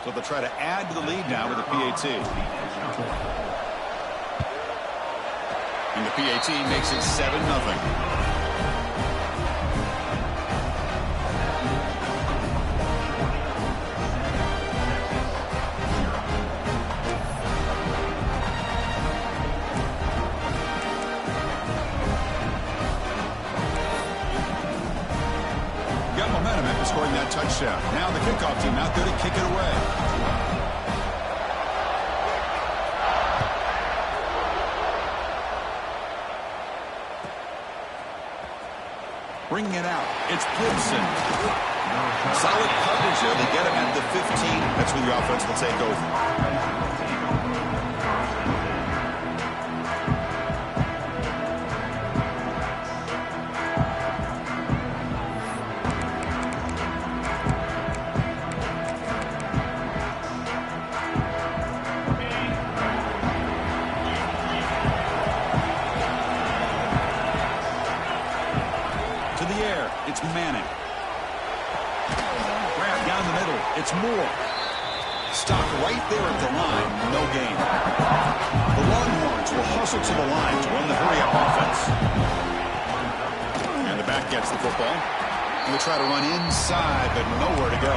So they'll try to add to the lead now with a PAT. And the PAT makes it 7-0. Scoring that touchdown. Now the kickoff team out there to kick it away. Bringing it out. It's Gibson. Solid coverage there. They get him at the 15. That's where the offense will take over. It's Manning. Grab down the middle. It's Moore. Stopped right there at the line. No gain. The Longhorns will hustle to the line to run the hurry-up offense. And the back gets the football. And they try to run inside, but nowhere to go.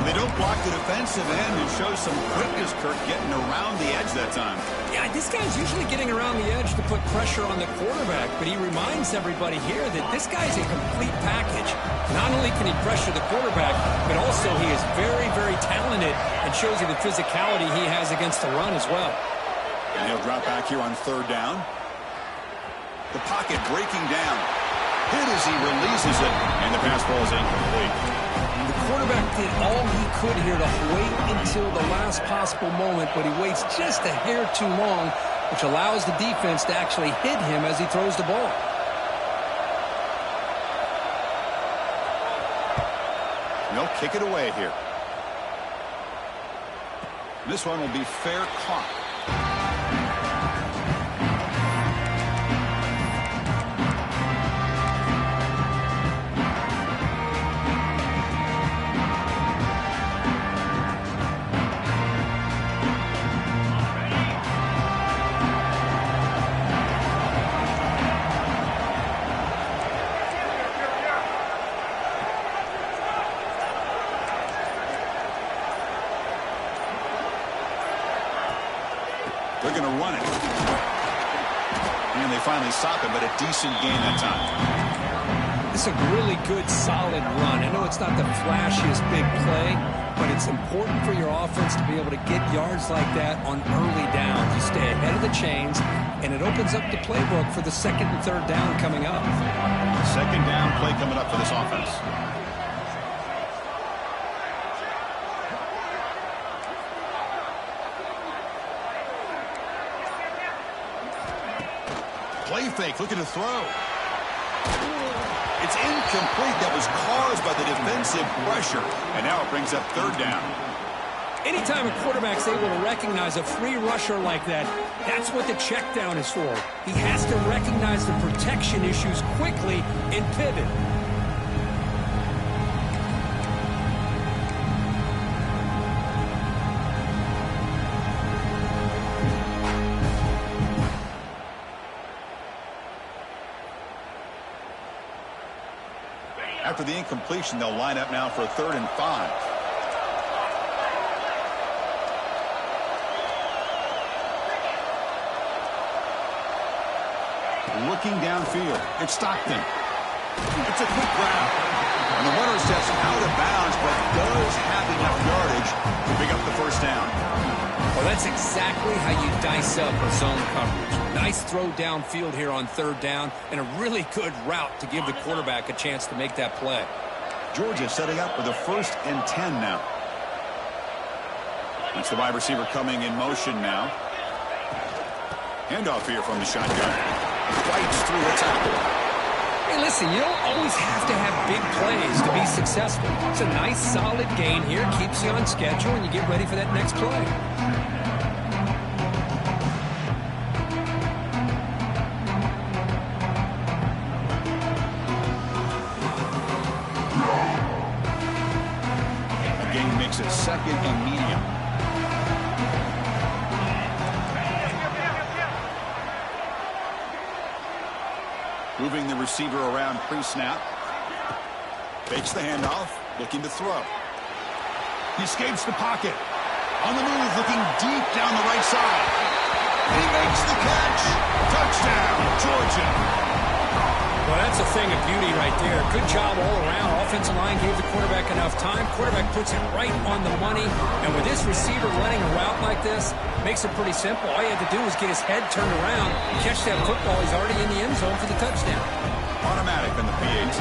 They don't block the defensive end and show some quickness, Kirk, getting around the edge that time. Yeah, this guy's usually getting around the edge to put pressure on the quarterback, but he reminds everybody here that this guy's a complete package. Not only can he pressure the quarterback, but also he is very, very talented and shows you the physicality he has against the run as well. And he'll drop back here on third down. The pocket breaking down. Hit as he releases it, and the pass ball is incomplete. The quarterback did all he could here to wait until the last possible moment, but he waits just a hair too long, which allows the defense to actually hit him as he throws the ball. They'll kick it away here. This one will be fair caught. They're going to run it. And they finally stop it, but a decent gain that time. This is a really good, solid run. I know it's not the flashiest big play, but it's important for your offense to be able to get yards like that on early downs. You stay ahead of the chains, and it opens up the playbook for the second and third down coming up. Second down play coming up for this offense. Play fake, looking to throw. It's incomplete. That was caused by the defensive pressure. And now it brings up third down. Anytime a quarterback's able to recognize a free rusher like that, that's what the check down is for. He has to recognize the protection issues quickly and pivot. After the incompletion, they'll line up now for a 3rd and 5. Looking downfield. It's Stockton. It's a quick grab. And the runner steps out of bounds, but does have enough yardage to pick up the first down. Well, that's exactly how you dice up a zone coverage. Nice throw downfield here on 3rd down, and a really good route to give the quarterback a chance to make that play. Georgia setting up with a 1st and 10 now. That's the wide receiver coming in motion now. Handoff here from the shotgun. Fights through a tackle. Hey, listen, you don't always have to have big plays to be successful. It's a nice, solid gain here. Keeps you on schedule, and you get ready for that next play. makes it 2nd and medium. Moving the receiver around pre-snap. Fakes the handoff, looking to throw. He escapes the pocket. On the move, looking deep down the right side. And he makes the catch. Touchdown, Georgia. Well, that's a thing of beauty right there. Good job all around. Offensive line gave the quarterback enough time. Quarterback puts it right on the money. And with this receiver running a route like this, makes it pretty simple. All you had to do was get his head turned around, catch that football. He's already in the end zone for the touchdown. Automatic on the PAT.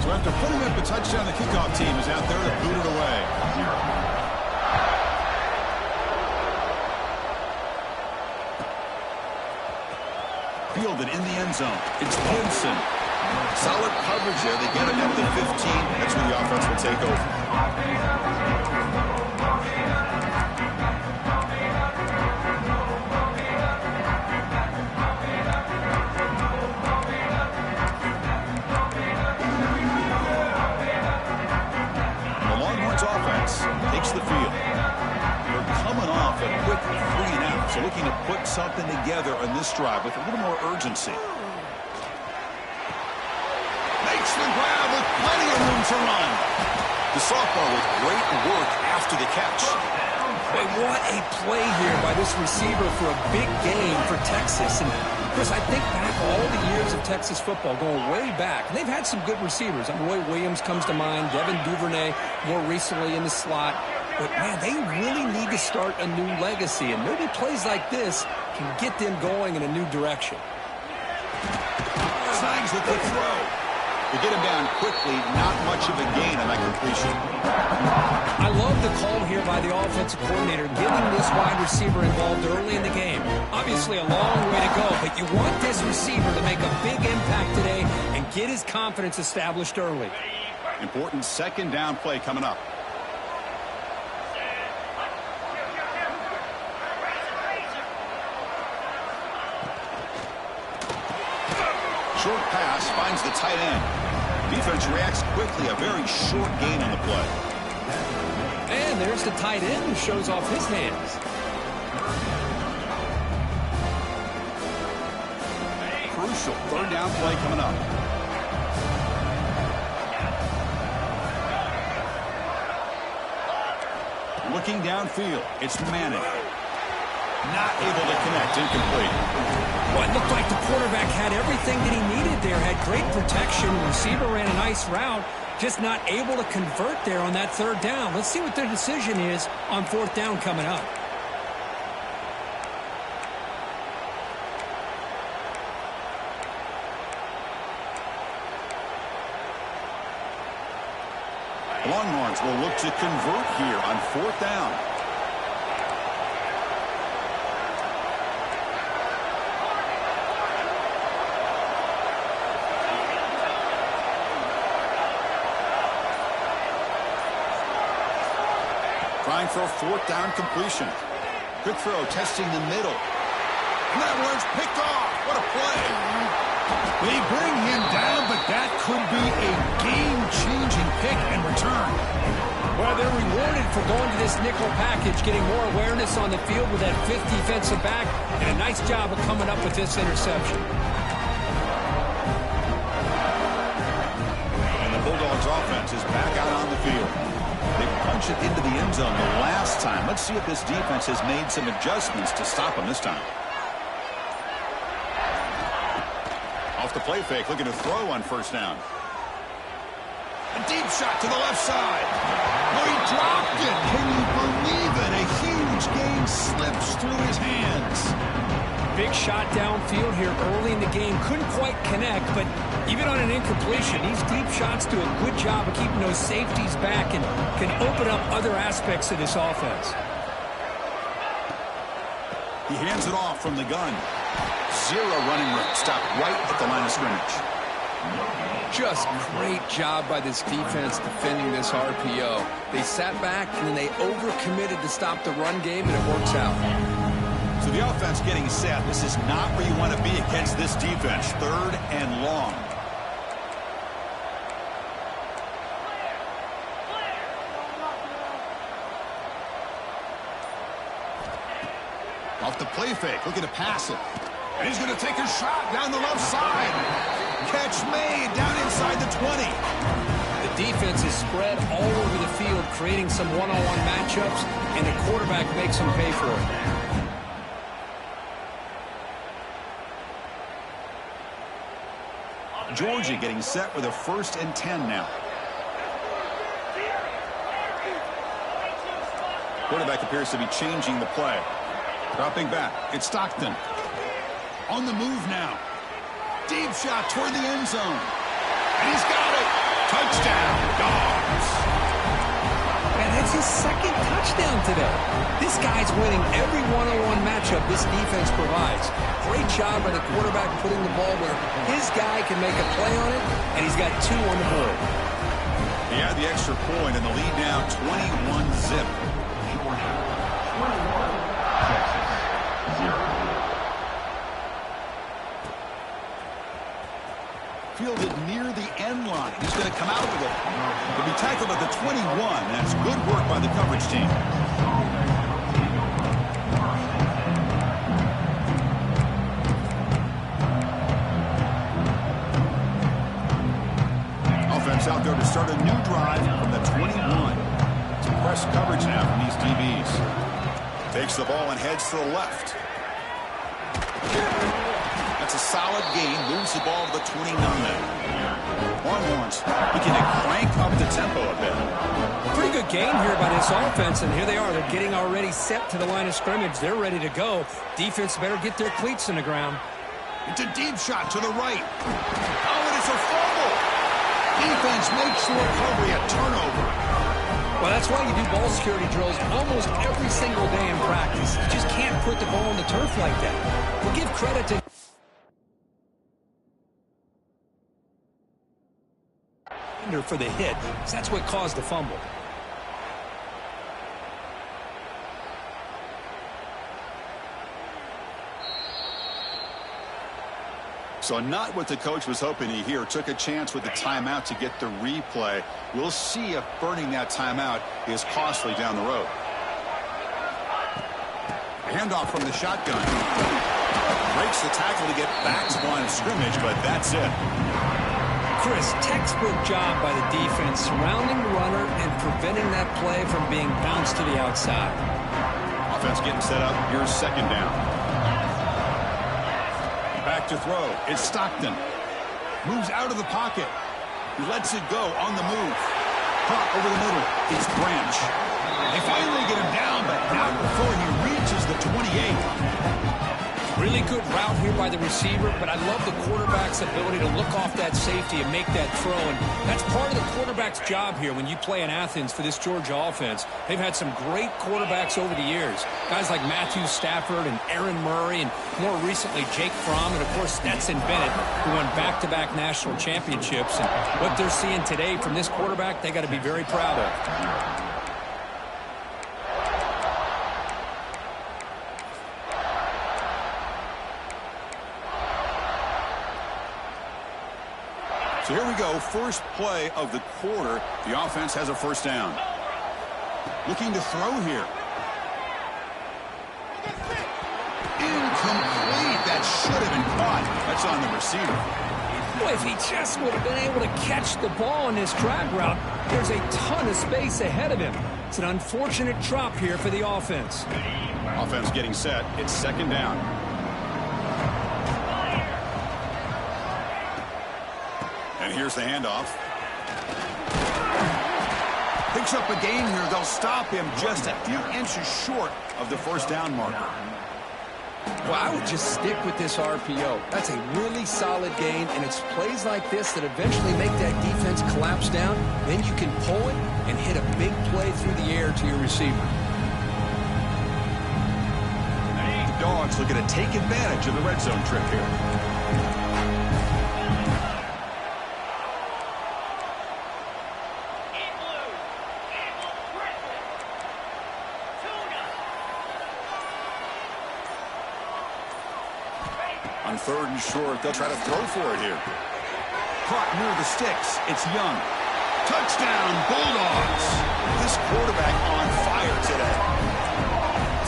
So after putting up a touchdown, the kickoff team is out there to boot it away. Fielded in the end zone. It's Gibson. Solid coverage there. They get him up to 15. That's where the offense will take over. The Longhorns offense takes the field. They're coming off a quick 3-and-out, so looking to put something together on this drive with a little more urgency. Makes the grab with plenty of room to run. The sophomore with great work after the catch. Boy, what a play here by this receiver for a big game for Texas. And Chris, I think back all the years of Texas football, going way back, and they've had some good receivers. Roy Williams comes to mind, Devin Duvernay more recently in the slot. But, man, they really need to start a new legacy, and maybe plays like this can get them going in a new direction. Signs with the throw. They get him down quickly, not much of a gain on that completion. I love the call here by the offensive coordinator, getting this wide receiver involved early in the game. Obviously a long way to go, but you want this receiver to make a big impact today and get his confidence established early. Important 2nd down play coming up. Short pass finds the tight end. Defense reacts quickly. A very short gain on the play. And there's the tight end who shows off his hands. Crucial 3rd down play coming up. Looking downfield. It's Manning. Not able to connect. Incomplete. Well, it looked like the quarterback had everything that he needed there. Had great protection. Receiver ran a nice route. Just not able to convert there on that 3rd down. Let's see what their decision is on 4th down coming up. Longhorns will look to convert here on 4th down. Trying for a 4th down completion. Quick throw, testing the middle. And that one's picked off. What a play. They bring him down, but that could be a game-changing pick and return. Well, they're rewarded for going to this nickel package, getting more awareness on the field with that 5th defensive back, and a nice job of coming up with this interception. And the Bulldogs offense is back out on the field. They punch it into the end zone the last time. Let's see if this defense has made some adjustments to stop them this time. Off the play fake, looking to throw on 1st down. A deep shot to the left side. Oh, he dropped it. Can you believe it? A huge gain slips through his hands. Big shot downfield here early in the game. Couldn't quite connect, but even on an incompletion, these deep shots do a good job of keeping those safeties back and can open up other aspects of this offense. He hands it off from the gun. 0 running room. Stopped right at the line of scrimmage. Just great job by this defense defending this RPO. They sat back and then they overcommitted to stop the run game, and it works out. So the offense getting set. This is not where you want to be against this defense. 3rd and long. Off the play fake, looking to pass it. And he's going to take a shot down the left side. Catch made down inside the 20. The defense is spread all over the field, creating some one-on-one matchups, and the quarterback makes them pay for it. Georgia getting set with a 1st and 10 now. Quarterback appears to be changing the play. Dropping back. It's Stockton. On the move now. Deep shot toward the end zone. And he's got it. Touchdown, Dogs. Man, that's his 2nd touchdown today. This guy's winning every one-on-one matchup this defense provides. Great job by the quarterback putting the ball where his guy can make a play on it, and he's got 2 on the board. He had the extra point, and the lead now 21-zip. Fielded near the end line. He's going to come out with it. He'll be tackled at the 21. That's good work by the coverage team. Offense out there to start a new drive from the 21. Some press coverage now from these DBs. Takes the ball and heads to the left. That's a solid gain. Moves the ball to the 29. Longhorns looking to crank up the tempo a bit. Pretty good game here by this offense, and here they are. They're getting already set to the line of scrimmage. They're ready to go. Defense better get their cleats in the ground. It's a deep shot to the right. Oh, and it's a fumble. Defense makes the recovery a turnover. Well, that's why you do ball security drills almost every single day in practice. You just can't put the ball on the turf like that. We'll give credit to for the hit. That's what caused the fumble. So not what the coach was hoping to hear. Took a chance with the timeout to get the replay. We'll see if burning that timeout is costly down the road. Handoff from the shotgun. Breaks the tackle to get back to line of scrimmage, but that's it. Chris, textbook job by the defense surrounding the runner and preventing that play from being bounced to the outside. Offense getting set up. Here's 2nd down. Back to throw. It's Stockton. Moves out of the pocket. He lets it go on the move. Caught over the middle. It's Branch. They finally get him down, but not before he reaches the 28. Really good route here by the receiver, but I love the quarterback's ability to look off that safety and make that throw. And that's part of the quarterback's job here when you play in Athens for this Georgia offense. They've had some great quarterbacks over the years. Guys like Matthew Stafford and Aaron Murray, and more recently Jake Fromm, and of course Stetson Bennett, who won back-to-back national championships. And what they're seeing today from this quarterback, they got to be very proud of. So here we go, first play of the quarter. The offense has a 1st down. Looking to throw here. Incomplete. That should have been caught. That's on the receiver. Boy, if he just would have been able to catch the ball on this drag route, there's a ton of space ahead of him. It's an unfortunate drop here for the offense. Offense getting set. It's 2nd down. And here's the handoff. Picks up a gain here. They'll stop him just a few inches short of the 1st down marker. Well, I would just stick with this RPO. That's a really solid gain, and it's plays like this that eventually make that defense collapse down. Then you can pull it and hit a big play through the air to your receiver. The Dogs looking to take advantage of the red zone trip here. On 3rd and short, they'll try to throw for it here. Caught near the sticks. It's Young. Touchdown, Bulldogs. This quarterback on fire today.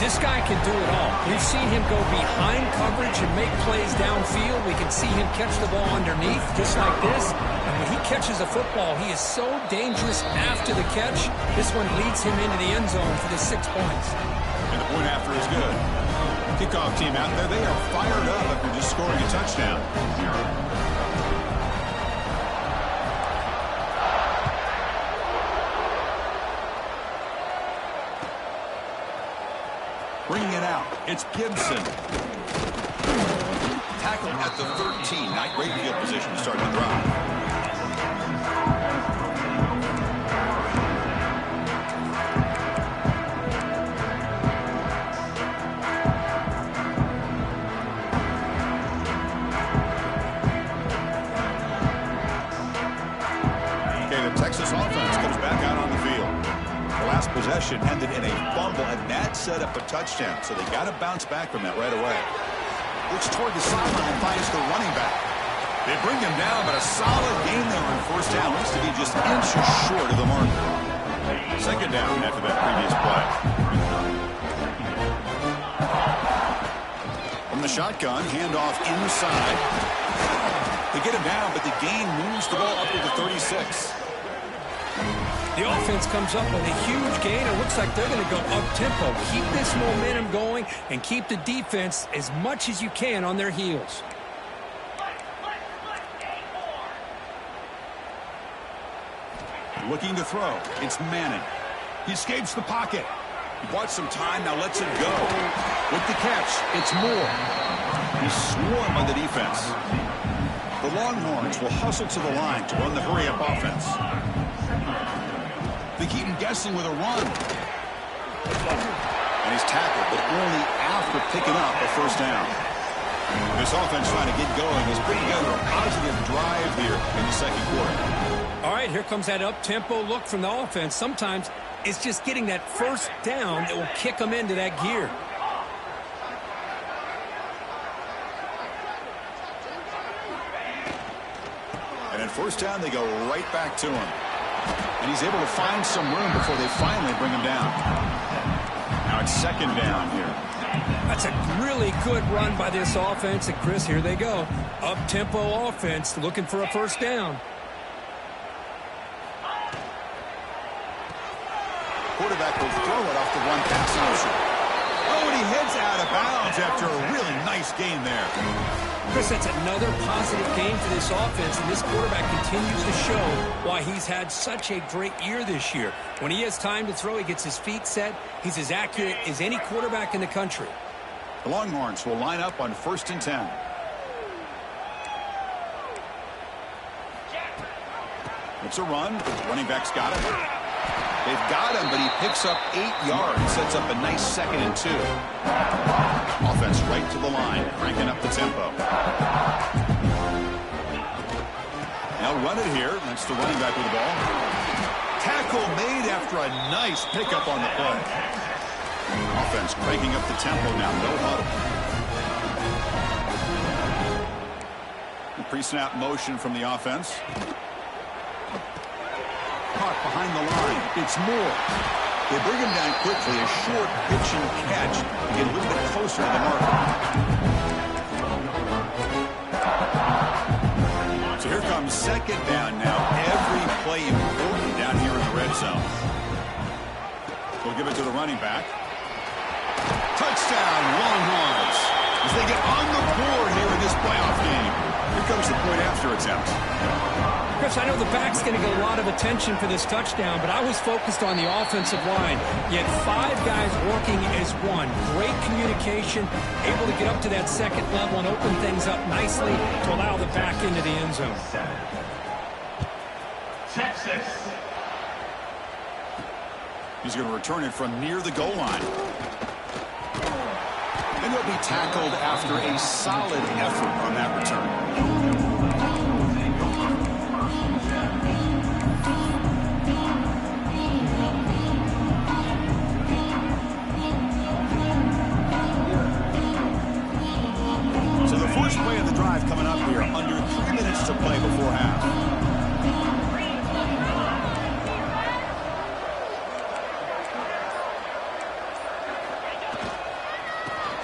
This guy can do it all. We've seen him go behind coverage and make plays downfield. We can see him catch the ball underneath, just like this. And when he catches a football, he is so dangerous after the catch. This one leads him into the end zone for the 6 points. And the point after is good. Kickoff team out there, they are fired up after just scoring a touchdown. Bringing it out, it's Gibson. Tackle at the 13. Not great field position to start the drive. Okay, the Texas offense comes back out on the field. The last possession ended in a fumble, and that set up a touchdown, so they got to bounce back from that right away. Looks toward the sideline and finds the running back. They bring him down, but a solid gain there on first down. Looks to be just inches short of the marker. Second down after that previous play. From the shotgun, handoff inside. They get him down, but the gain moves the ball up to the 36. The offense comes up with a huge gain. It looks like they're going to go up-tempo. Keep this momentum going and keep the defense as much as you can on their heels. Looking to throw. It's Manning. He escapes the pocket. He bought some time, now lets it go. With the catch, it's Moore. He's swarmed by the defense. The Longhorns will hustle to the line to run the hurry-up offense. They keep him guessing with a run. And he's tackled, but only after picking up a first down. This offense trying to get going has put together a positive drive here in the second quarter. All right, here comes that up-tempo look from the offense. Sometimes it's just getting that first down that will kick them into that gear. And at first down, they go right back to him. And he's able to find some room before they finally bring him down. Now it's second down here. That's a really good run by this offense. And, Chris, here they go. Up-tempo offense looking for a first down. Quarterback will throw it off the one-pass option. Oh, and he heads out of bounds after a really nice gain there. Chris, that's another positive game for this offense, and this quarterback continues to show why he's had such a great year this year. When he has time to throw, he gets his feet set. He's as accurate as any quarterback in the country. The Longhorns will line up on 1st and 10. It's a run. Running back's got it. They've got him, but he picks up 8 yards, sets up a nice 2nd and 2. Offense right to the line, cranking up the tempo. Now run it here. That's the running back with the ball. Tackle made after a nice pickup on the play. Offense cranking up the tempo now, no huddle. Pre-snap motion from the offense. Caught behind the line. It's Moore. They bring him down quickly. A short pitch and catch to get a little bit closer to the marker. So here comes second down now. Every play important down here in the red zone. We'll give it to the running back. Touchdown, Longhorns. As they get on the board here in this playoff game. Here comes the point after attempt. Chris, I know the back's going to get a lot of attention for this touchdown, but I was focused on the offensive line. You had 5 guys working as one. Great communication, able to get up to that second level and open things up nicely to allow the back into the end zone. Texas. He's going to return it from near the goal line. And he'll be tackled after a solid effort on that return. First play of the drive coming up here. Under 3 minutes to play before half.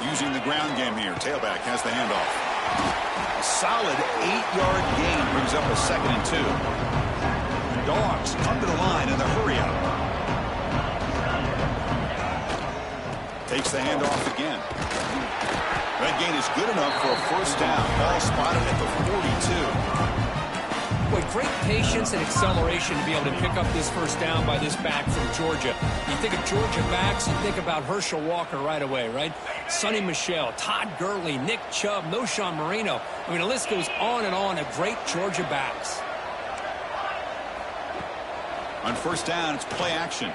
using the ground game here. Tailback has the handoff. A solid 8-yard gain brings up a 2nd and 2. Dogs come to the line in the hurry up. Takes the handoff again. That gain is good enough for a 1st down. Ball spotted at the 42. Boy, great patience and acceleration to be able to pick up this 1st down by this back from Georgia. You think of Georgia backs, you think about Herschel Walker right away, right? Sonny Michel, Todd Gurley, Nick Chubb, Noshawn Marino. I mean, the list goes on and on of great Georgia backs. On 1st down, it's play action.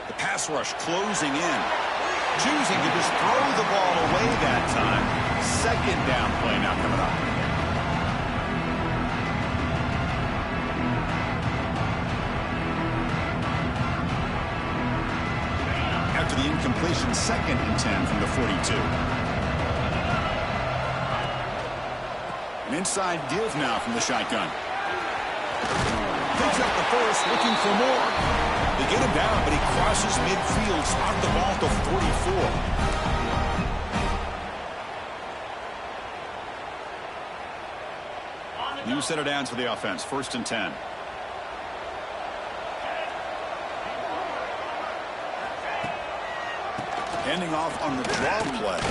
The pass rush closing in. Choosing to just throw the ball away that time. 2nd down play now coming up. After the incompletion, 2nd and 10 from the 42. An inside give now from the shotgun. Picks up the 1st, looking for more. They get him down, but he crosses midfield, spot the ball to 44. New set of downs for the offense, 1st and 10. Ending off on the draw play.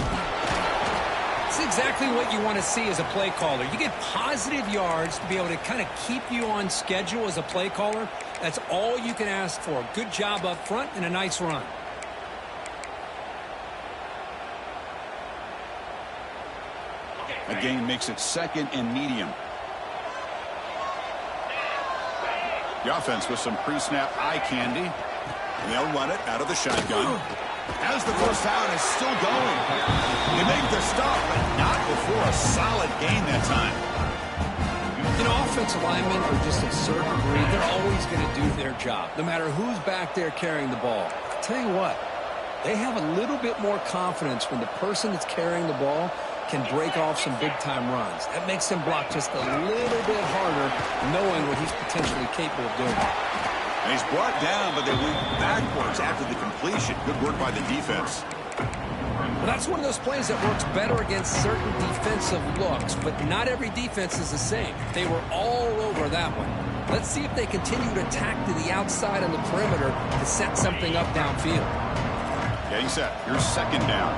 It's exactly what you want to see as a play caller. You get positive yards to be able to kind of keep you on schedule as a play caller. That's all you can ask for. Good job up front and a nice run. A gain makes it 2nd and medium. The offense with some pre-snap eye candy. And they'll run it out of the shotgun. As the 1st down is still going. They make the stop, but not before a solid gain that time. You know, offensive linemen are just a certain breed. They're always going to do their job, no matter who's back there carrying the ball. I'll tell you what, they have a little bit more confidence when the person that's carrying the ball can break off some big-time runs. That makes them block just a little bit harder, knowing what he's potentially capable of doing. And he's brought down, but they went backwards after the completion. Good work by the defense. Well, that's one of those plays that works better against certain defensive looks, but not every defense is the same. They were all over that one. Let's see if they continue to attack to the outside on the perimeter to set something up downfield. Getting set. Here's 2nd down.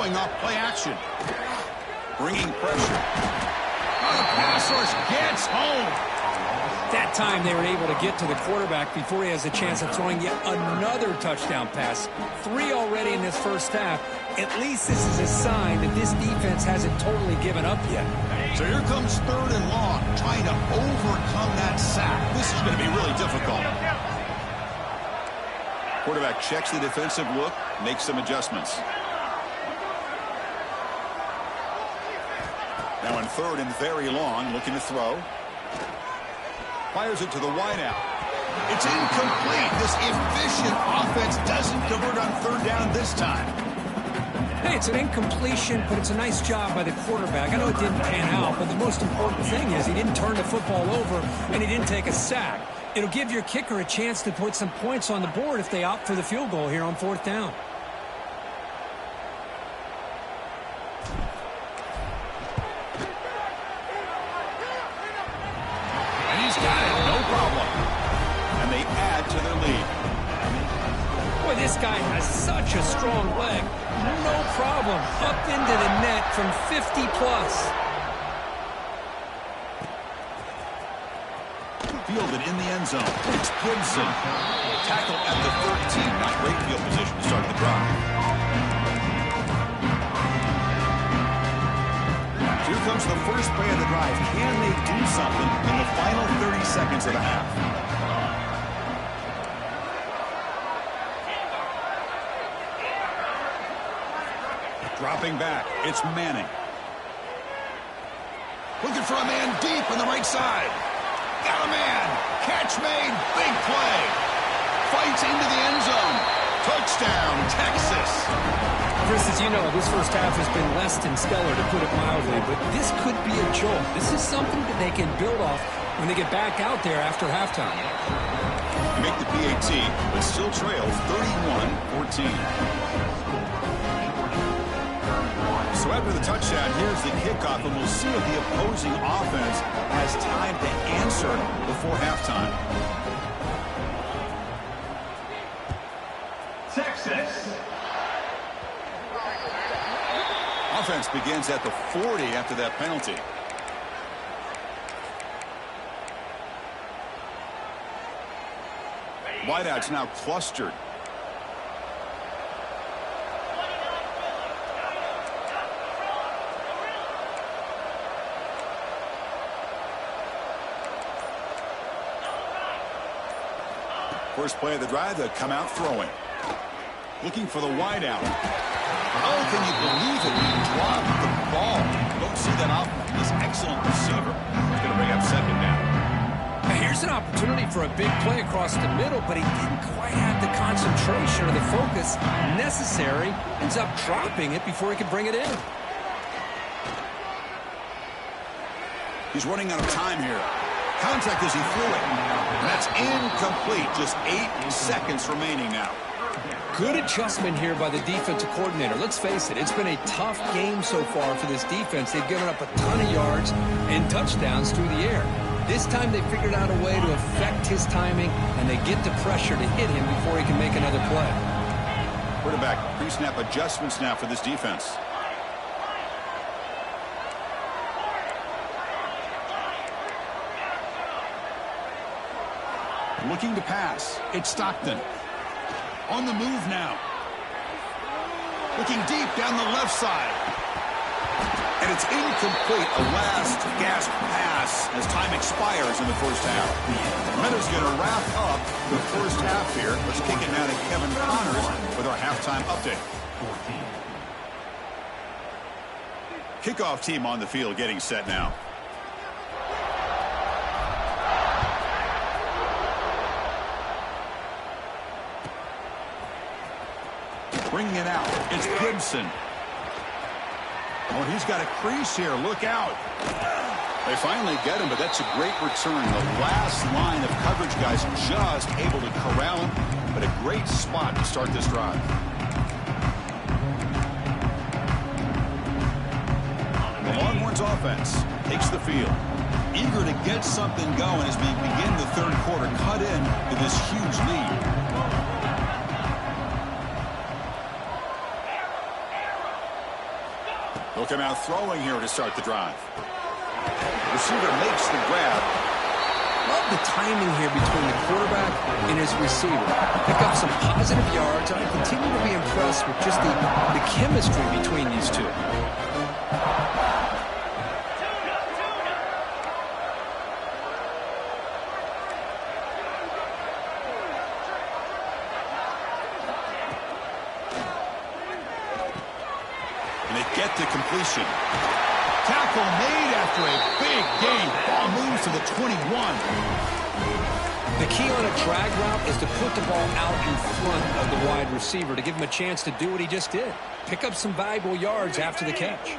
Up play action. Bringing pressure. Oh, the pass rush gets home. That time they were able to get to the quarterback before he has a chance of throwing yet another touchdown pass. 3 already in this 1st half. At least this is a sign that this defense hasn't totally given up yet. So here comes 3rd and long, trying to overcome that sack. This is going to be really difficult. Quarterback checks the defensive look, makes some adjustments. Now on 3rd and very long, looking to throw. Fires it to the wideout. It's incomplete. This efficient offense doesn't convert on 3rd down this time. Hey, it's an incompletion, but it's a nice job by the quarterback. I know it didn't pan out, but the most important thing is he didn't turn the football over and he didn't take a sack. It'll give your kicker a chance to put some points on the board if they opt for the field goal here on 4th down. This guy has such a strong leg. No problem. Up into the net from 50+. Fielded in the end zone. It's Gibson. Tackle at the 13. Not great field position to start the drive. Here comes the first play of the drive. Can they do something in the final 30 seconds of the half? Dropping back, it's Manning. Looking for a man deep on the right side. Got a man. Catch made. Big play. Fights into the end zone. Touchdown, Texas. Chris, as you know, this 1st half has been less than stellar, to put it mildly, but this could be a jolt. This is something that they can build off when they get back out there after halftime. They make the PAT, but still trail 31-14. So after the touchdown, here's the kickoff, and we'll see if the opposing offense has time to answer before halftime. Texas. Offense begins at the 40 after that penalty. Wideouts now clustered. First play of the drive, they come out throwing. Looking for the wideout. Oh, can you believe it? He dropped the ball. Don't see that often from this excellent receiver. He's going to bring up second down. Now here's an opportunity for a big play across the middle, but he didn't quite have the concentration or the focus necessary. Ends up dropping it before he could bring it in. He's running out of time here. Contact as he threw it. And that's incomplete. Just 8 seconds remaining now. Good adjustment here by the defensive coordinator. Let's face it, it's been a tough game so far for this defense. They've given up a ton of yards and touchdowns through the air. This time they figured out a way to affect his timing, and they get the pressure to hit him before he can make another play. Quarterback pre-snap adjustments now for this defense. Looking to pass. It's Stockton. On the move now. Looking deep down the left side. And it's incomplete. A last gasp pass as time expires in the first half. Meadows going to wrap up the first half here. Let's kick it now to Kevin Connors with our halftime update. Kickoff team on the field getting set now. Bringing it out. It's Gibson. Oh, he's got a crease here. Look out. They finally get him, but that's a great return. The last line of coverage guys just able to corral him, but a great spot to start this drive. The Longhorns offense takes the field. Eager to get something going as we begin the third quarter. Cut in to this huge lead. They'll come out throwing here to start the drive. Receiver makes the grab. Love the timing here between the quarterback and his receiver. Pick up some positive yards, and I continue to be impressed with just the chemistry between these two. Get the completion. Tackle made after a big gain. Ball moves to the 21. The key on a drag route is to put the ball out in front of the wide receiver to give him a chance to do what he just did. Pick up some valuable yards after the catch.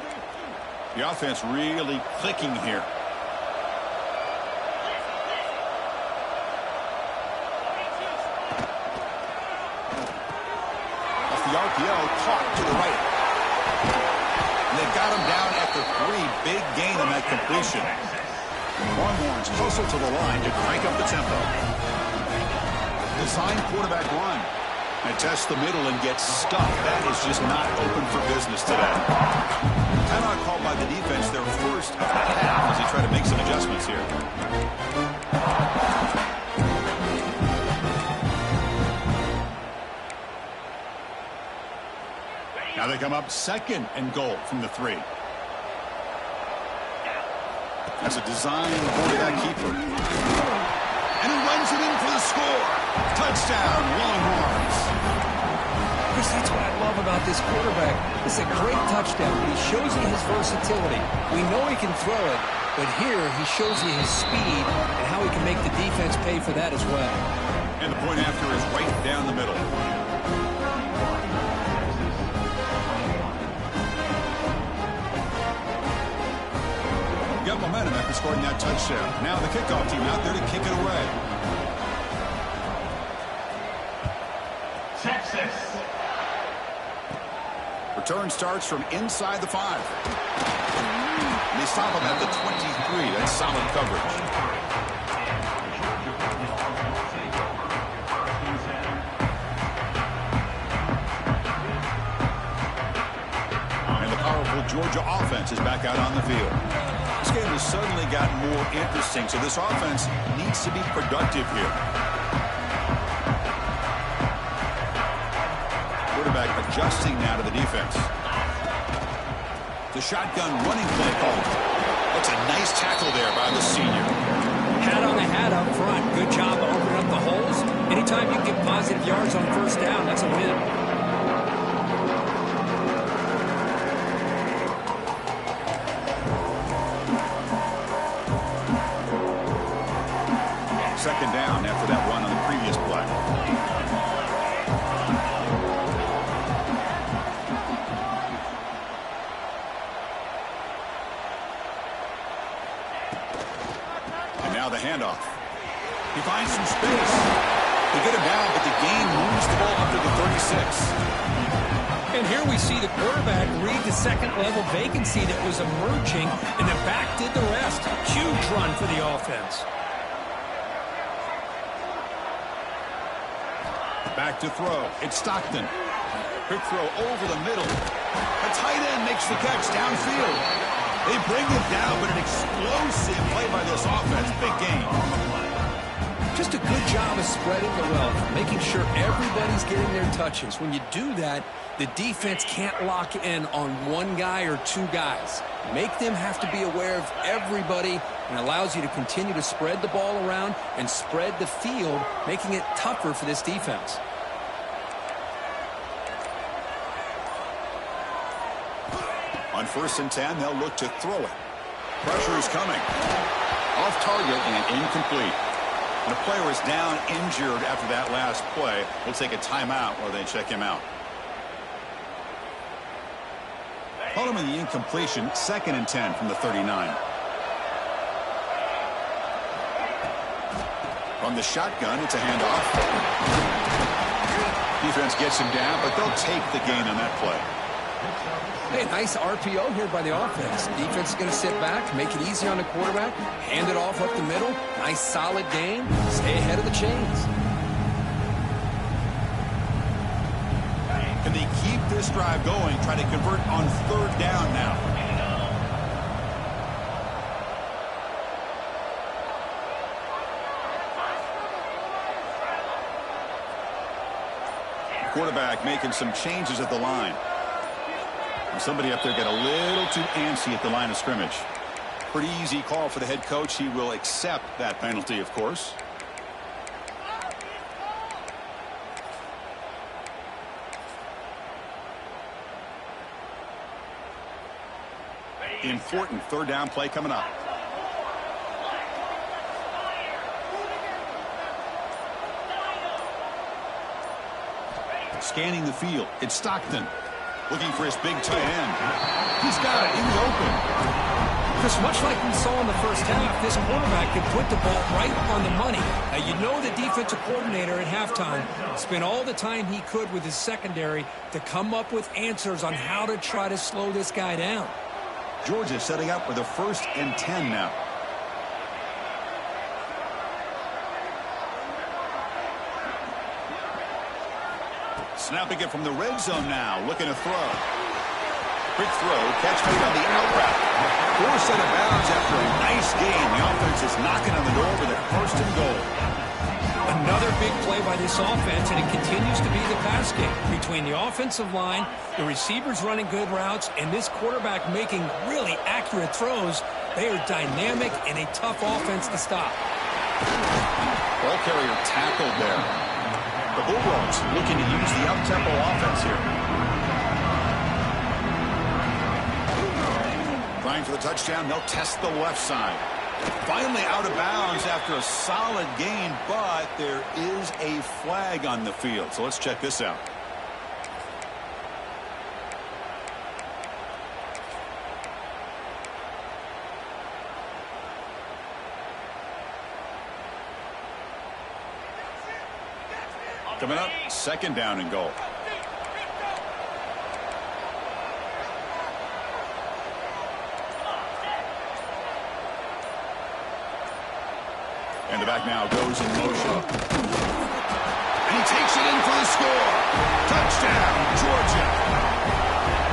The offense really clicking here. Off the RPO, caught to the right. They got him down after 3. Big gain on that completion. Longhorns hustle to the line to crank up the tempo. Design quarterback run. And test the middle and get stuck. That is just not open for business today. Timeout called by the defense, their first of the half as they try to make some adjustments here. Now they come up second and goal from the 3. That's a design quarterback keeper. And he runs it in for the score. Touchdown, Longhorns. Chris, that's what I love about this quarterback. It's a great touchdown. He shows you his versatility. We know he can throw it, but here he shows you his speed and how he can make the defense pay for that as well. And the point after is right down the middle. got momentum after scoring that touchdown. Now the kickoff team out there to kick it away. Texas. Return starts from inside the 5. They stop him at the 23. That's solid coverage. And the powerful Georgia offense is back out on the field. This game has suddenly gotten more interesting, so this offense needs to be productive here. Quarterback adjusting now to the defense. The shotgun running play called. That's a nice tackle there by the senior. Hat on the hat up front. Good job opening up the holes. Anytime you can get positive yards on first down, that's a win. Second down after that run on the previous play. The handoff. He finds some space. They get him down, but the gain moves the ball up to the 36. And here we see the quarterback read the second-level vacancy that was emerging, and the back did the rest. Huge run for the offense. Back to throw. It's Stockton. Quick throw over the middle. A tight end makes the catch downfield. They bring him down, but an explosive play by this offense. Big game. Just a good job of spreading the wealth, making sure everybody's getting their touches. When you do that, the defense can't lock in on one guy or two guys. Make them have to be aware of everybody, and allows you to continue to spread the ball around and spread the field, making it tougher for this defense. On 1st and 10, they'll look to throw it. Pressure is coming. Off target and incomplete. And the player is down injured after that last play. We'll take a timeout while they check him out. Hold him in the incompletion. 2nd and 10 from the 39. From the shotgun, it's a handoff. Defense gets him down, but they'll take the gain on that play. Hey, nice RPO here by the offense. Defense is going to sit back, make it easy on the quarterback, hand it off up the middle. Nice solid gain. Stay ahead of the chains. Can they keep this drive going, try to convert on 3rd down now? Quarterback making some changes at the line. Somebody up there got a little too antsy at the line of scrimmage. Pretty easy call for the head coach. He will accept that penalty, of course. Important 3rd down play coming up. Scanning the field. It's Stockton. Looking for his big tight end. He's got it in the open. Chris, much like we saw in the first half, this quarterback can put the ball right on the money. Now, you know the defensive coordinator at halftime spent all the time he could with his secondary to come up with answers on how to try to slow this guy down. Georgia setting up with a 1st and 10 now. Snapping it from the red zone now, looking to throw. Quick throw, catch made on the out route. Forced out of bounds after a nice game. The offense is knocking on the door with a 1st and goal. Another big play by this offense, and it continues to be the pass game between the offensive line, the receivers running good routes, and this quarterback making really accurate throws. They are dynamic and a tough offense to stop. Ball carrier tackled there. The Bulldogs looking to use the up-tempo offense here. Trying for the touchdown, they'll test the left side. Finally out of bounds after a solid gain, but there is a flag on the field. So let's check this out. Coming up, second down and goal. And the back now goes in motion. And he takes it in for the score. Touchdown, Georgia.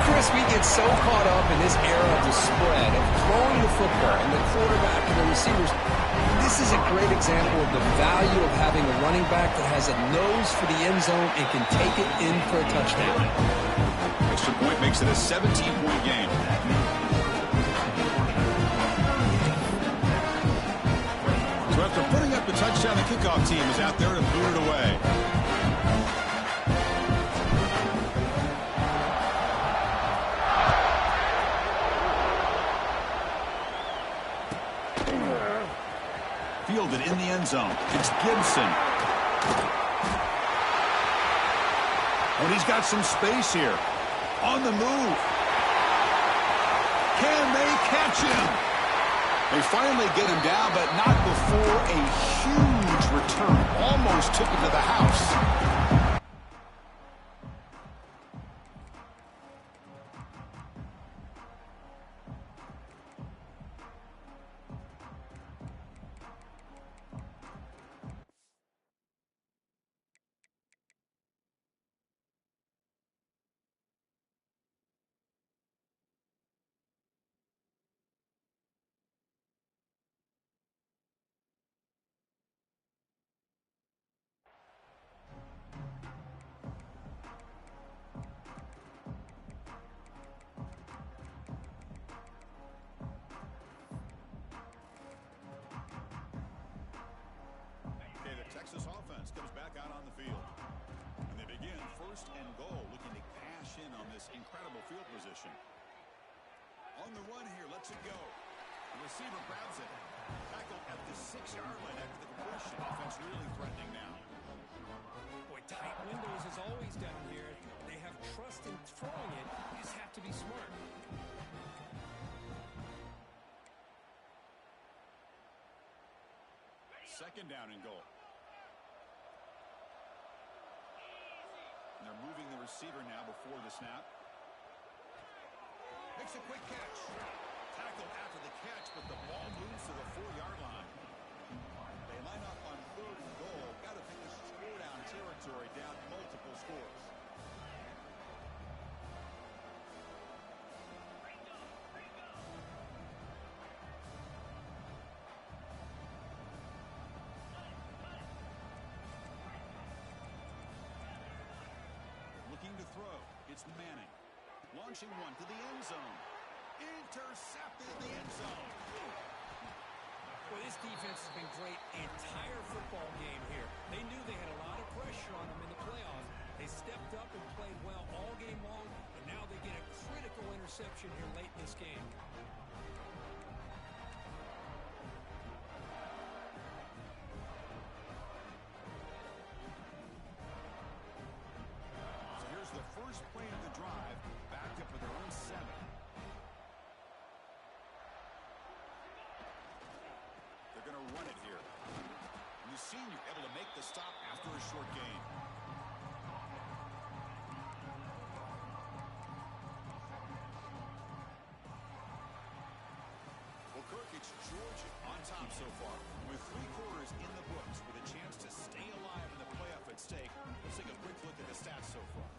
Chris, we get so caught up in this era of the spread, of throwing the football, and the quarterback and the receivers. This is a great example of the value of having a running back that has a nose for the end zone and can take it in for a touchdown. Extra point makes it a 17-point game. So after putting up the touchdown, the kickoff team is out there to boot it away. Fielded in the end zone. It's Gibson. And he's got some space here. On the move. Can they catch him? They finally get him down, but not before a huge return. Almost took him to the house. Texas offense comes back out on the field. And they begin first and goal, looking to cash in on this incredible field position. On the run here, lets it go. The receiver grabs it. Tackled at the 6-yard line after the completion. Offense really threatening now. Boy, tight windows as always down here. They have trust in throwing it. You just have to be smart. Second down and goal. And they're moving the receiver now before the snap. Makes a quick catch. Tackled after the catch, but the ball moves to the 4-yard line. They line up on third and goal. Got to think this is score-down territory, down multiple scores. Looking to throw. It's Manning. Launching one to the end zone. Intercepted the end zone. Well, this defense has been great the entire football game here. They knew they had a lot of pressure on them in the playoffs. They stepped up and played well all game long, and now they get a critical interception here late in this game. So here's the first play of the drive, backed up with their own 7. They're going to run it here. And the senior able to make the stop after a short gain. Well, Kirk, it's Georgia on top so far. With 3 quarters in the books, with a chance to stay alive in the playoff at stake. Let's take a quick look at the stats so far.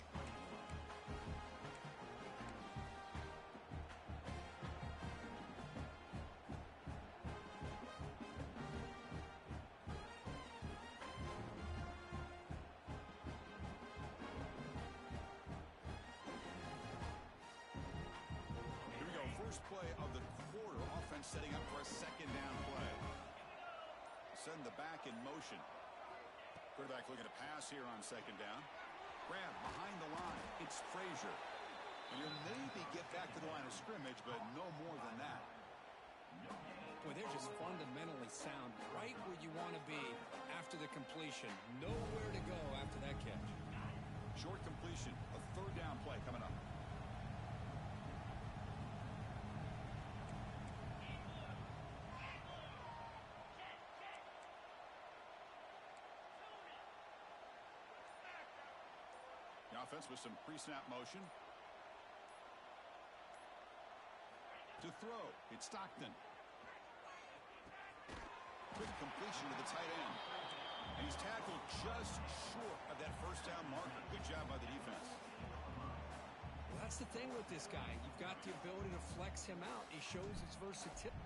First play of the quarter, offense setting up for a second down play. Send the back in motion. Quarterback looking to pass here on second down. Grab behind the line. It's Frazier. And you'll maybe get back to the line of scrimmage, but no more than that. Boy, they're just fundamentally sound, right where you want to be after the completion. Nowhere to go after that catch. Short completion, a third down play coming up. offense with some pre-snap motion. To throw, it's Stockton. Quick completion to the tight end. And he's tackled just short of that first down marker. Good job by the defense. Well, that's the thing with this guy. You've got the ability to flex him out. He shows his versatility.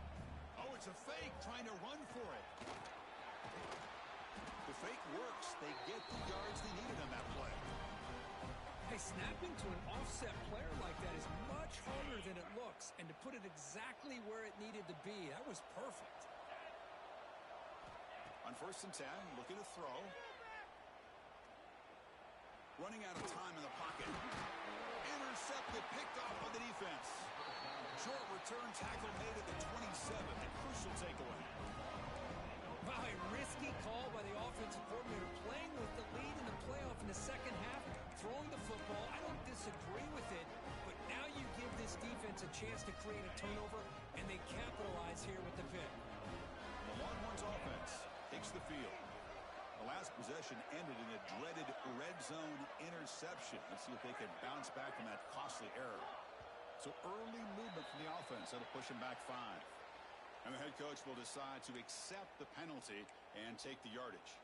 Oh, it's a fake, trying to run for it. The fake works. They get the yards they needed on that play. Hey, snapping to an offset player like that is much harder than it looks. And to put it exactly where it needed to be, that was perfect. On 1st and 10, looking to throw. Running out of time in the pocket. Intercepted, picked off by the defense. Short return tackle made at the 27. A crucial takeaway. Wow, a risky call by the offensive coordinator, playing with the lead in the playoff in the second half, throwing the football. I don't disagree with it, but now you give this defense a chance to create a turnover, and they capitalize here with the pick. The Longhorns offense takes the field. The last possession ended in a dreaded red zone interception. Let's see if they can bounce back from that costly error. So early movement from the offense. That'll push them back 5. And the head coach will decide to accept the penalty and take the yardage.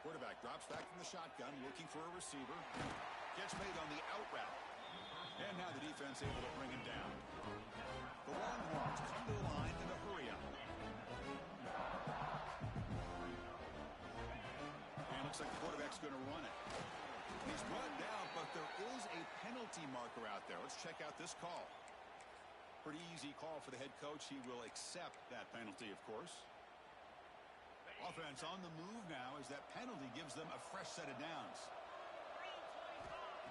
Quarterback drops back from the shotgun, looking for a receiver. Catch made on the out route. And now the defense able to bring him down. The Longhorns come to the line in a hurry-up. And looks like the quarterback's going to run it. He's brought down, but there is a penalty marker out there. Let's check out this call. Pretty easy call for the head coach. He will accept that penalty, of course. Offense on the move now as that penalty gives them a fresh set of downs.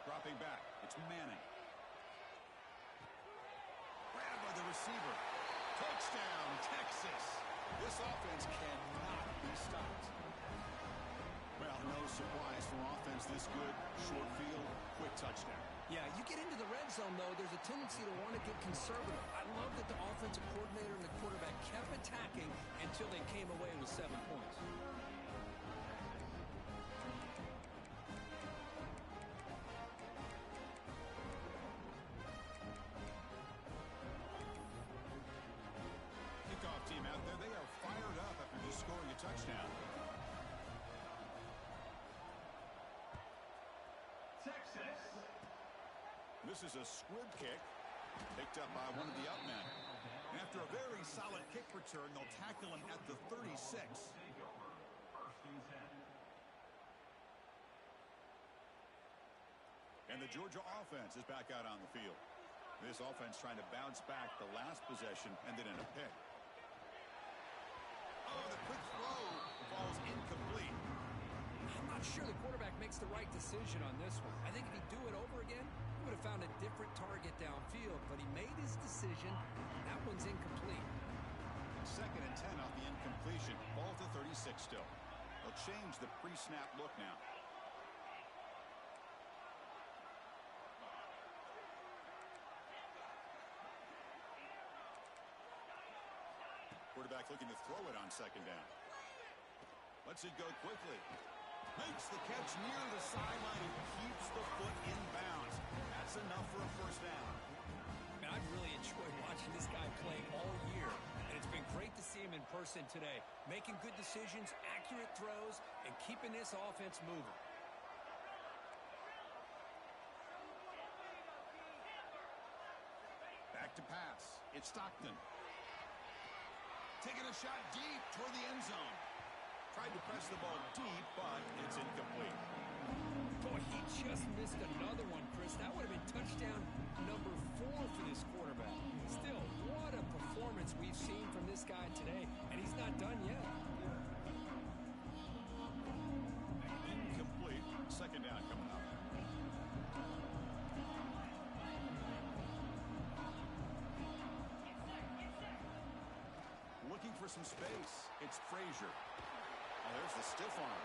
Dropping back. It's Manning. Grabbed by the receiver. Touchdown, Texas. This offense cannot be stopped. Well, no surprise for offense this good. Short field, quick touchdown. Yeah, you get into the red zone, though, there's a tendency to want to get conservative. I love that the offensive coordinator and the quarterback kept attacking until they came away with 7 points. Kickoff team out there, they are fired up after just scoring a touchdown. Texas. This is a squib kick picked up by one of the up men. And after a very solid kick return, they'll tackle him at the 36. And the Georgia offense is back out on the field. This offense trying to bounce back the last possession and then in a pick. Oh, the quick throw falls incomplete. I'm not sure the quarterback makes the right decision on this one. I think if he'd do it over again, he would have found a different target downfield, but he made his decision. That one's incomplete. 2nd and 10 off the incompletion. Ball to 36 still. They'll change the pre-snap look now. Quarterback looking to throw it on 2nd down. Lets it go quickly. Makes the catch near the sideline and keeps the foot in bounds. That's enough for a 1st down. Man, I've really enjoyed watching this guy play all year, and it's been great to see him in person today. Making good decisions, accurate throws, and keeping this offense moving. Back to pass. It's Stockton. Taking a shot deep toward the end zone. Tried to press the ball deep, but it's incomplete. Boy, he just missed another one, Chris. That would have been touchdown number 4 for this quarterback. Still, what a performance we've seen from this guy today, and he's not done yet. Incomplete. 2nd down coming up. Looking for some space. It's Frazier. Oh, there's the stiff arm.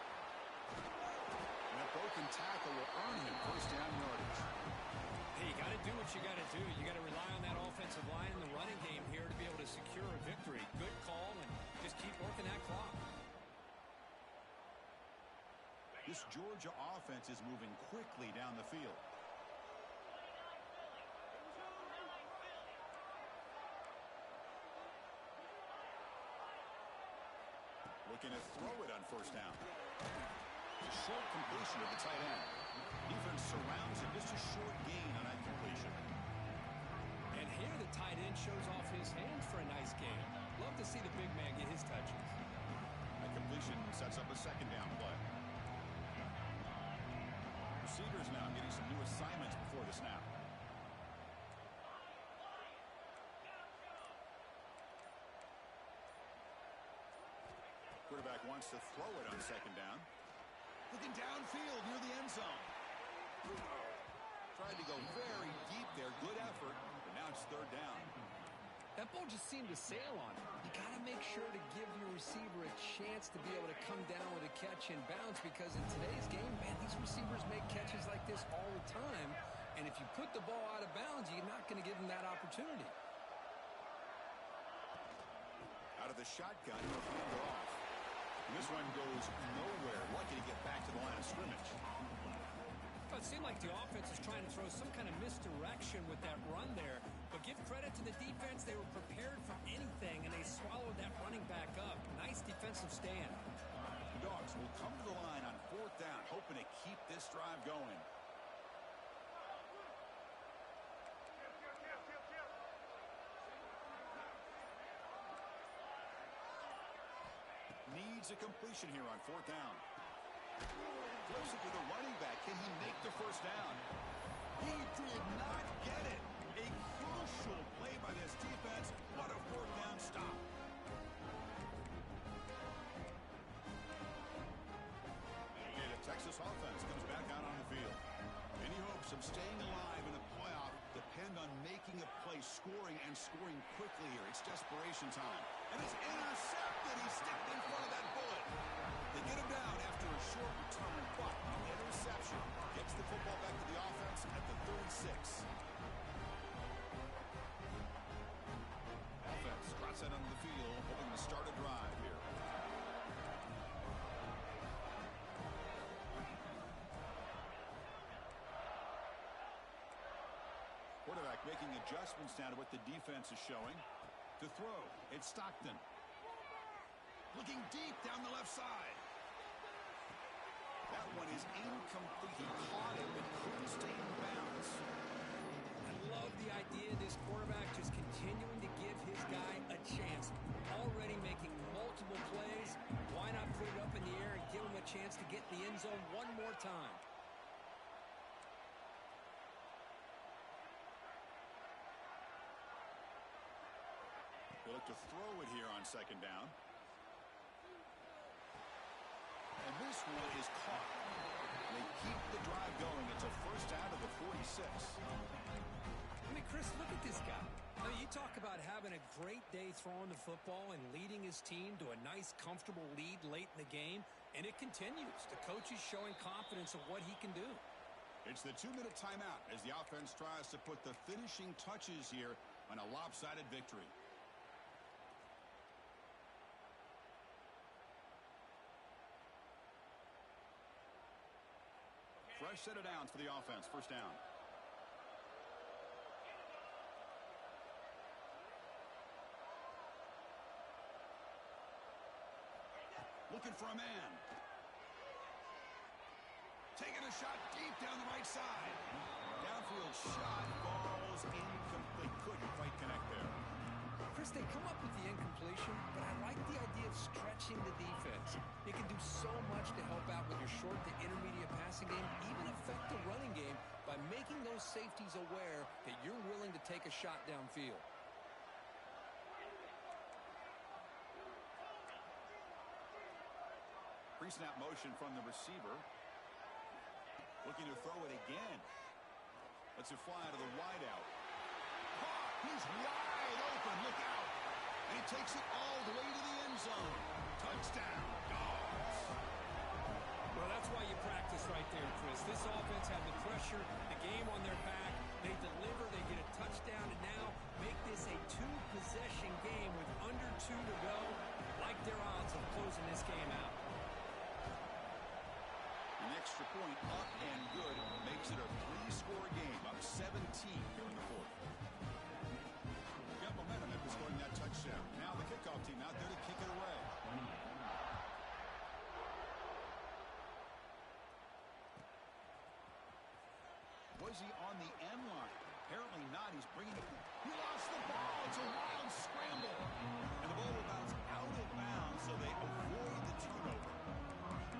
And that broken tackle will earn him first down yardage. Hey, you got to do what you got to do. You got to rely on that offensive line in the running game here to be able to secure a victory. Good call, and just keep working that clock. This Georgia offense is moving quickly down the field. Looking to throw it on first down. A short completion to the tight end. Defense surrounds him. Just a short gain on that completion. And here the tight end shows off his hands for a nice game. Love to see the big man get his touches. That completion sets up a second down play. Receivers now getting some new assignments before the snap. Quarterback wants to throw it on second down. Looking downfield near the end zone. Tried to go very deep there. Good effort, but now it's third down. That ball just seemed to sail on him. You got to make sure to give your receiver a chance to be able to come down with a catch and bounce, because in today's game, man, these receivers make catches like this all the time. And if you put the ball out of bounds, you're not going to give them that opportunity. Out of the shotgun, he'll hand it off. And this one goes nowhere. Lucky to get back to the line of scrimmage. Well, it seemed like the offense is trying to throw some kind of misdirection with that run there. But give credit to the defense. They were prepared for anything, and they swallowed that running back up. Nice defensive stand. The Dogs will come to the line on fourth down, hoping to keep this drive going. Needs a completion here on fourth down. Throws it to the running back. Can he make the first down? He did not get it. A crucial play by this defense. What a fourth down stop. Okay, the Texas offense comes back out on the field. Any hopes of staying alive in a playoff depend on making a play, scoring, and scoring quickly here. It's desperation time. And it's intercepted. He stepped in front of that bullet. They get him down after a short return, but an interception gets the football back to the offense at the 36. Offense trots out onto the field, hoping to start a drive here. Quarterback making adjustments now to what the defense is showing. To throw, it's Stockton. Looking deep down the left side. That one is incomplete. He caught it, but couldn't stay in bounds. I love the idea of this quarterback just continuing to give his guy a chance. Already making multiple plays. Why not put it up in the air and give him a chance to get in the end zone one more time? They look to throw it here on second down. And this one is caught. They keep the drive going. It's a first out of the 46. I mean, Chris, look at this guy. I mean, you talk about having a great day throwing the football and leading his team to a nice, comfortable lead late in the game, and it continues. The coach is showing confidence of what he can do. It's the 2-minute timeout as the offense tries to put the finishing touches here on a lopsided victory. Fresh set of downs for the offense. First down. Looking for a man. Taking a shot deep down the right side. Downfield shot falls incomplete. Couldn't quite connect there. Chris, they come up with the incompletion, but I like the idea of stretching the defense. You can do so much to help out with your short to intermediate passing game, even affect the running game by making those safeties aware that you're willing to take a shot downfield. Pre-snap motion from the receiver. Looking to throw it again. Lets it fly to the wideout. He's wide open. Look out. And he takes it all the way to the end zone. Touchdown, Dogs. Well, that's why you practice right there, Chris. This offense had the pressure, the game on their back. They deliver, they get a touchdown, and now make this a two-possession game with under 2 to go. Like their odds of closing this game out. An extra point up and good makes it a 3-score game, up 17 here in the fourth. We've got momentum after scoring that touchdown. Now the kickoff team out there to kick it away. Was he on the end line? Apparently not. He's bringing it. He lost the ball. It's a wild scramble. And the ball will bounce out of bounds, so they avoid the turnover.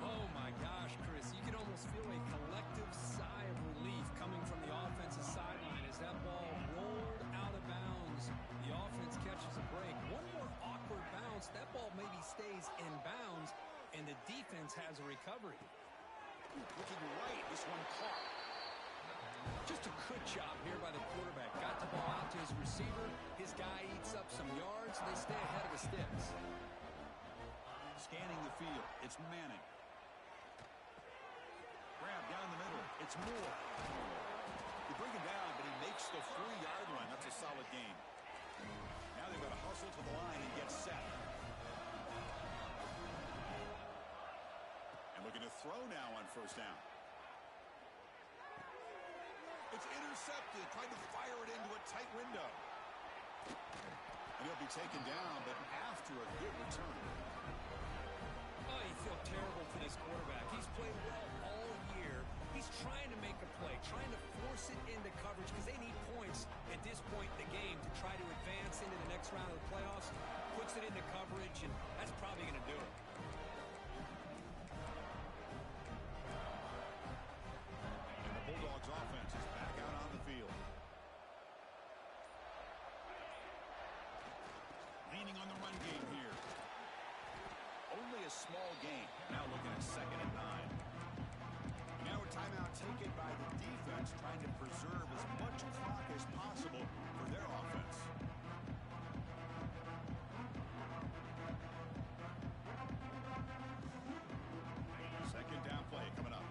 Oh, my gosh, Chris. You can almost feel a collective sigh of relief coming from the offensive sideline as that ball rolled out of bounds. The offense catches a break. One more awkward bounce. That ball maybe stays in bounds, and the defense has a recovery. Looking right. This one caught. Just a good job here by the quarterback. Got the ball out to his receiver. His guy eats up some yards, and they stay ahead of the sticks. Scanning the field. It's Manning. Grab down the middle. It's Moore. You bring him down, but he makes the 3-yard line. That's a solid game. Now they've got to hustle to the line and get set. And looking to throw now on first down. It's intercepted, trying to fire it into a tight window. And he'll be taken down, but after a good return. Oh, you feel terrible for this quarterback. He's played well all year. He's trying to make a play, trying to force it into coverage because they need points at this point in the game to try to advance into the next round of the playoffs. Puts it into coverage, and that's probably going to do it. Bulldogs offense is back out on the field. Leaning on the run game here. Only a small gain. Now looking at 2nd and 9. Now a timeout taken by the defense, trying to preserve as much clock as possible for their offense. Second down play coming up.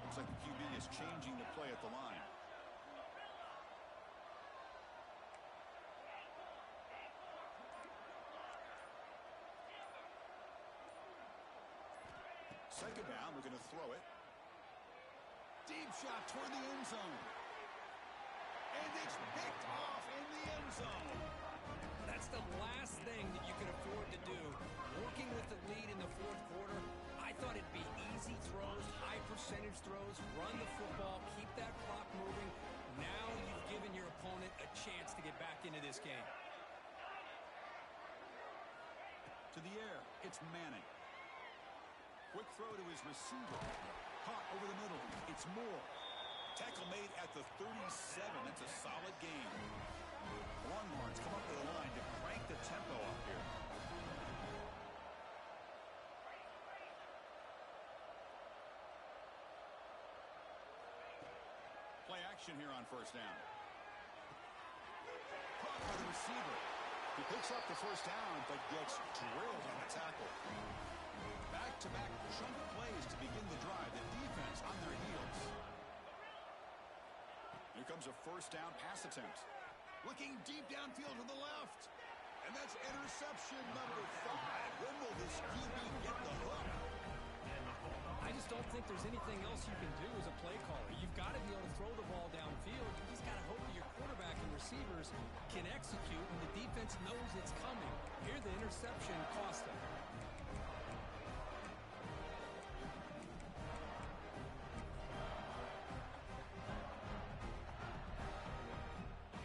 Looks like the QB is changing the play at the line. Second down, we're going to throw it. Deep shot toward the end zone. And it's picked off in the end zone. That's the last thing that you can afford to do. Working with the lead in the fourth quarter, I thought it'd be easy throws, high percentage throws, run the football, keep that clock moving. Now you've given your opponent a chance to get back into this game. To the air, it's Manning. Quick throw to his receiver. Caught over the middle. It's Moore. Tackle made at the 37. That's a solid game. Longhorns come up to the line to crank the tempo up here. Play action here on first down. Caught by the receiver. He picks up the first down, but gets drilled on the tackle. Back-to-back chunk plays to begin the drive. The defense on their heels. Here comes a first down pass attempt. Looking deep downfield to the left. And that's interception number 5. When will this QB get the hook? I just don't think there's anything else you can do as a play caller. You've got to be able to throw the ball downfield. You just got to hope that your quarterback and receivers can execute and the defense knows it's coming. Here the interception cost them.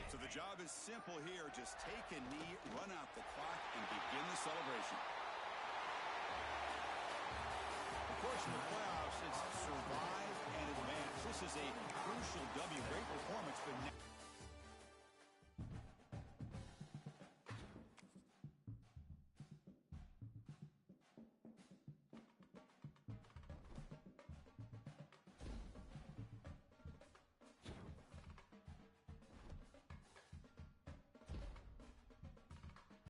So the job is simple here. Just take a knee, run out the clock, and begin the celebration. Of course, in the playoffs, it's survive and advance. This is a crucial W. Great performance, but